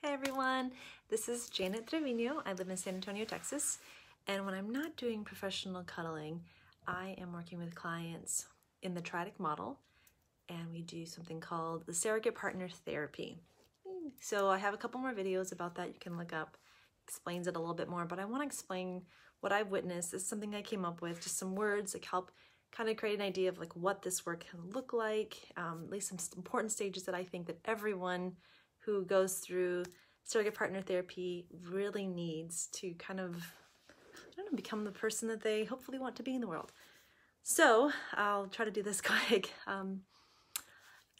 Hi everyone, this is Janet Trevino. I live in San Antonio, Texas, and when I'm not doing professional cuddling, I am working with clients in the Triadic model, and we do something called the Surrogate Partner Therapy. So I have a couple more videos about that you can look up, explains it a little bit more, but I want to explain what I've witnessed. This is something I came up with, just some words that help kind of create an idea of like what this work can look like, at least some important stages that I think that everyone who goes through surrogate partner therapy really needs to kind of, I don't know, become the person that they hopefully want to be in the world. So I'll try to do this quick. And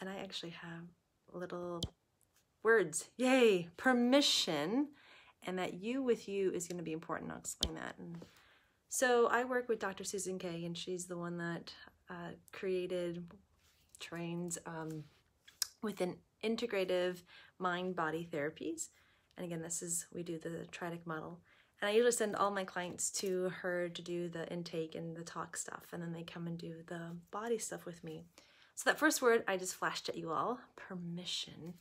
I actually have little words. Yay! Permission. And that you with you is going to be important. I'll explain that. And so I work with Dr. Susan Kaye, and she's the one that trains within integrative mind-body therapies. And again, we do the Triadic model. And I usually send all my clients to her to do the intake and the talk stuff, and then they come and do the body stuff with me. So that first word I just flashed at you all, permission.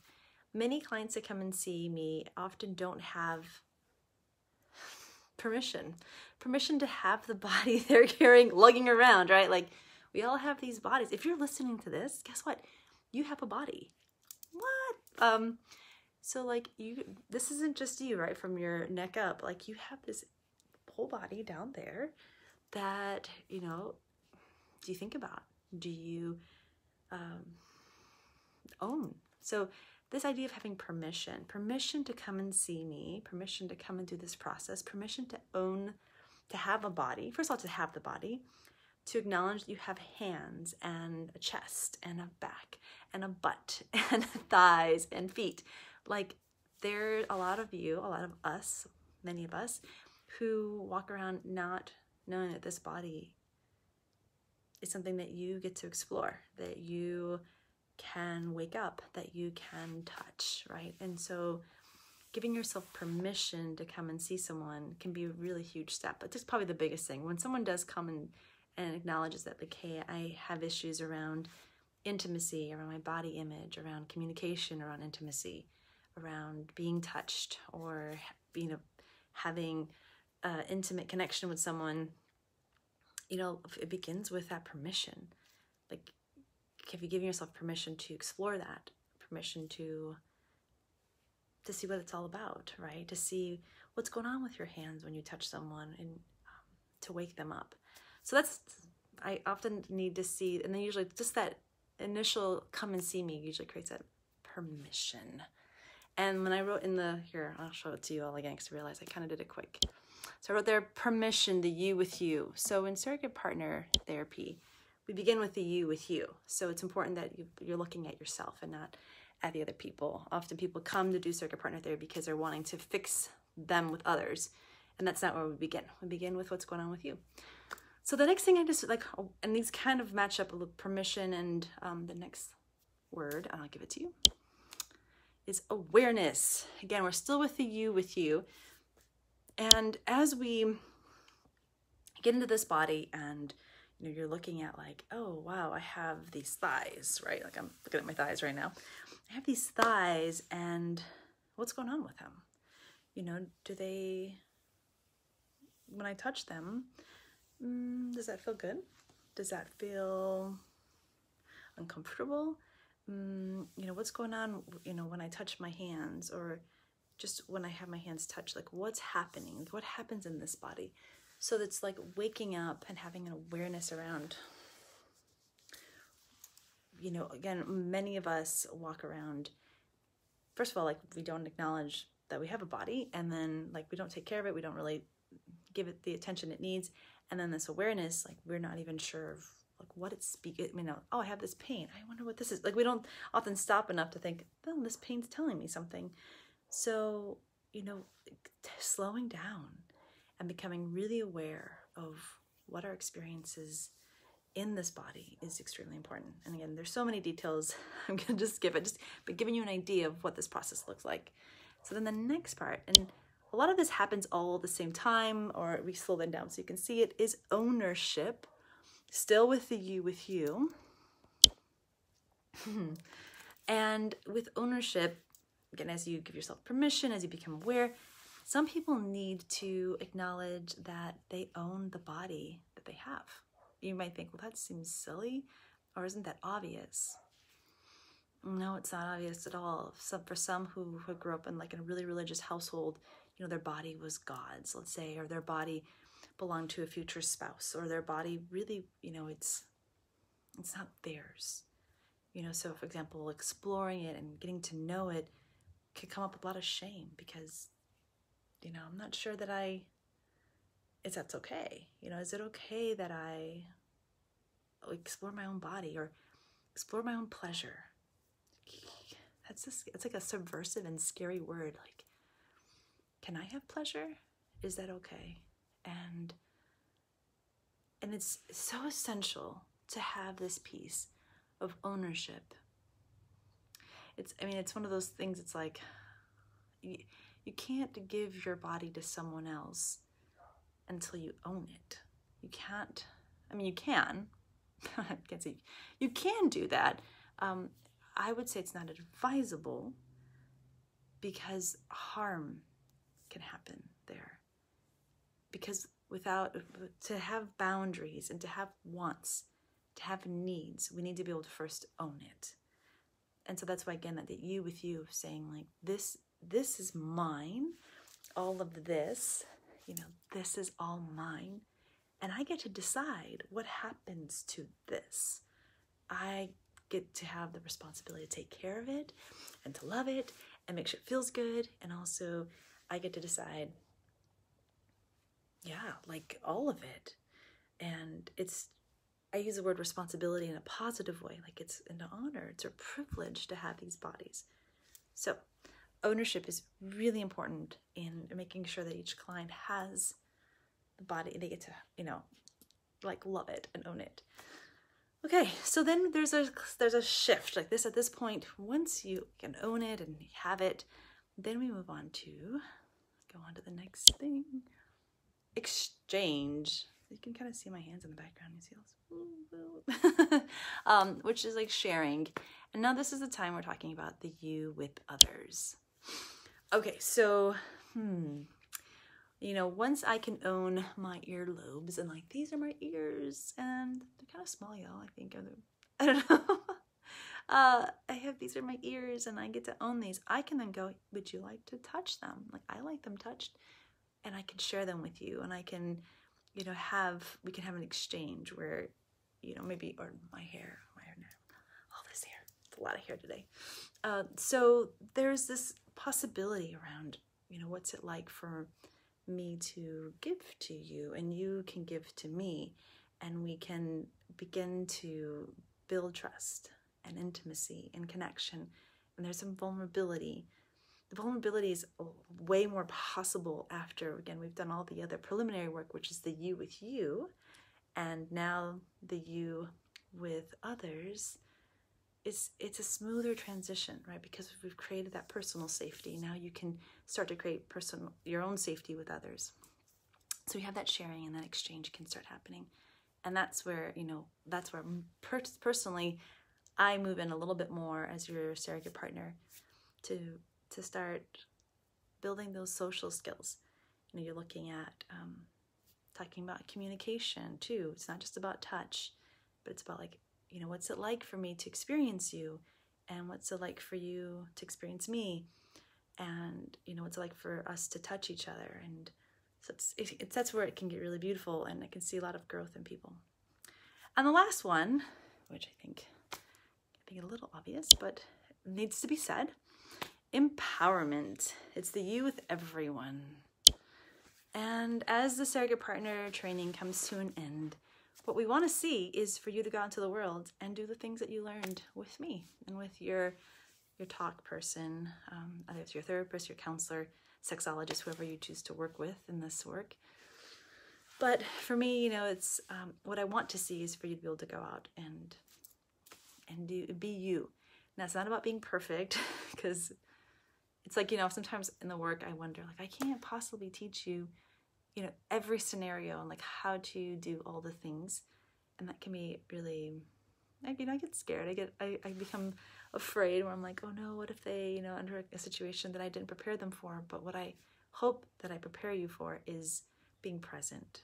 Many clients that come and see me often don't have permission to have the body they're carrying, lugging around, right? Like, we all have these bodies. If you're listening to this, guess what? You have a body. What? So like this isn't just you, right? From your neck up, like you have this whole body down there that, you know, do you think about? Do you own? So this idea of having permission to come and see me, permission to come and do this process, permission to own, to have a body, first of all, to have the body, to acknowledge that you have hands and a chest and a back and a butt and thighs and feet. Like there are a lot of you, a lot of us, many of us, who walk around not knowing that this body is something that you get to explore, that you can wake up, that you can touch, right? And so giving yourself permission to come and see someone can be a really huge step. But this is probably the biggest thing. When someone does come and acknowledges that, like, hey, I have issues around intimacy, around my body image, around communication, around intimacy, around being touched, or having intimate connection with someone, you know, it begins with that permission. Like, have you given yourself permission to explore that, permission to see what it's all about, right? To see what's going on with your hands when you touch someone, and to wake them up. So I often need to see, and then usually just that initial come and see me usually creates that permission. And when I wrote here, I'll show it to you all again because I realized I kind of did it quick. So I wrote there, permission, the you with you. So in surrogate partner therapy, we begin with the you with you. So it's important that you're looking at yourself and not at the other people. Often people come to do surrogate partner therapy because they're wanting to fix them with others. And that's not where we begin. We begin with what's going on with you. So the next thing I just like, and these kind of match up with permission, and the next word, and I'll give it to you, is awareness. Again, we're still with the you with you. And as we get into this body and, you know, you're looking at like, oh, wow, I have these thighs, right? Like I'm looking at my thighs right now. I have these thighs, and what's going on with them? You know, when I touch them, does that feel good? Does that feel uncomfortable? You know, what's going on, you know, when I touch my hands, or just when I have my hands touched, like what's happening? Like, what happens in this body? So that's like waking up and having an awareness around, you know, again, many of us walk around, first of all, like we don't acknowledge that we have a body, and then like we don't take care of it. We don't really give it the attention it needs. And then this awareness, like we're not even sure of like what it's speaking. I mean, oh, I have this pain. I wonder what this is. Like we don't often stop enough to think, oh, this pain's telling me something. So, you know, slowing down and becoming really aware of what our experiences in this body is extremely important. And again, there's so many details. I'm gonna just but giving you an idea of what this process looks like. So then the next part, and a lot of this happens all at the same time, or we slow them down so you can see it, is ownership. Still with the you with you. And with ownership, again, as you give yourself permission, as you become aware, some people need to acknowledge that they own the body that they have. You might think, well, that seems silly, or isn't that obvious? No, it's not obvious at all. For some who grew up in like a really religious household, you know, their body was God's, let's say, or their body belonged to a future spouse, or their body really, you know, it's not theirs. You know, so for example, exploring it and getting to know it could come up with a lot of shame because, you know, I'm not sure that that's okay. You know, is it okay that I explore my own body or explore my own pleasure? It's like a subversive and scary word. Like, can I have pleasure? Is that okay? And it's so essential to have this piece of ownership. It's one of those things, it's like, you can't give your body to someone else until you own it. You can't, you can. I can't say you can do that. I would say it's not advisable because harm can happen there. Because to have boundaries and to have wants, to have needs, we need to be able to first own it. And so that's why, again, that you with you saying like, this is mine, all of this, you know, this is all mine. And I get to decide what happens to this. I get to have the responsibility to take care of it and to love it and make sure it feels good. And also I get to decide, like all of it. And I use the word responsibility in a positive way, like it's an honor, it's a privilege to have these bodies. So ownership is really important in making sure that each client has the body, they get to, you know, like love it and own it. Okay, so then there's a shift like this at this point. Once you can own it and have it, then we move on to, go on to the next thing. Exchange. You can kind of see my hands in the background. You see those? Which is like sharing. And now this is the time we're talking about the you with others. Okay, so, you know, once I can own my earlobes and like, these are my ears and they're kind of small, y'all, I think. I don't know. These are my ears and I get to own these. I can then go, would you like to touch them? Like, I like them touched and I can share them with you and I can, you know, we can have an exchange where, you know, maybe, or my hair now, all this hair, it's a lot of hair today. So there's this possibility around, you know, what's it like for me to give to you and you can give to me, and we can begin to build trust and intimacy and connection. And there's some vulnerability. The vulnerability is way more possible after, again, we've done all the other preliminary work, which is the you with you, and now the you with others. It's a smoother transition, right? Because we've created that personal safety. Now you can start to create your own safety with others. So we have that sharing and that exchange can start happening. And that's where, you know, personally, I move in a little bit more as your surrogate partner to start building those social skills. You know, you're looking at talking about communication too. It's not just about touch, but it's about like, you know, what's it like for me to experience you, and what's it like for you to experience me, and you know, what's it like for us to touch each other. And so that's where it can get really beautiful, and I can see a lot of growth in people. And the last one, which I think a little obvious, but needs to be said, empowerment. It's the you with everyone. And as the surrogate partner training comes to an end, what we want to see is for you to go out into the world and do the things that you learned with me and with your talk person, either it's your therapist, your counselor, sexologist, whoever you choose to work with in this work. But for me, you know, it's what I want to see is for you to be able to go out and be you. And that's not about being perfect, because it's like, you know, sometimes in the work I wonder, like, I can't possibly teach you, you know, every scenario and like how to do all the things. And that can be really, you know, I get scared. I become afraid, where I'm like, oh no, what if they, you know, under a situation that I didn't prepare them for? But what I hope that I prepare you for is being present,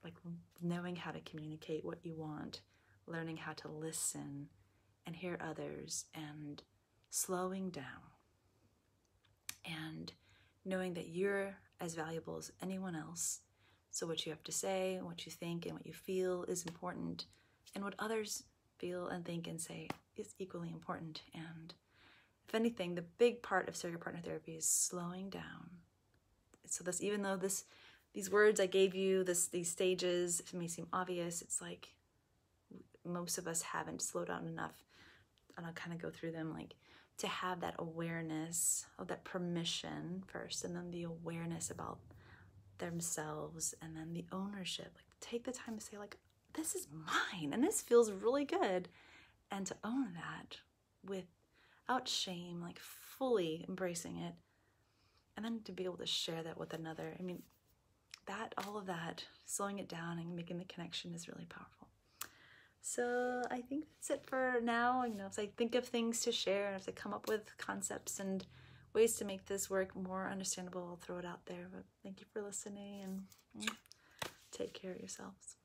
like knowing how to communicate what you want, learning how to listen and hear others, and slowing down, and knowing that you're as valuable as anyone else. So what you have to say, what you think, and what you feel is important, and what others feel and think and say is equally important. And if anything, the big part of surrogate partner therapy is slowing down. So this, even though these words I gave you, these stages, it may seem obvious, it's like most of us haven't slowed down enough. And I'll kind of go through them, like to have that awareness of that permission first, and then the awareness about themselves, and then the ownership. Like take the time to say, like, this is mine and this feels really good, and to own that without shame, like fully embracing it, and then to be able to share that with another. I mean, that, all of that, slowing it down and making the connection is really powerful. So I think that's it for now. You know, as I think of things to share, as I come up with concepts and ways to make this work more understandable, I'll throw it out there. But thank you for listening, and take care of yourselves.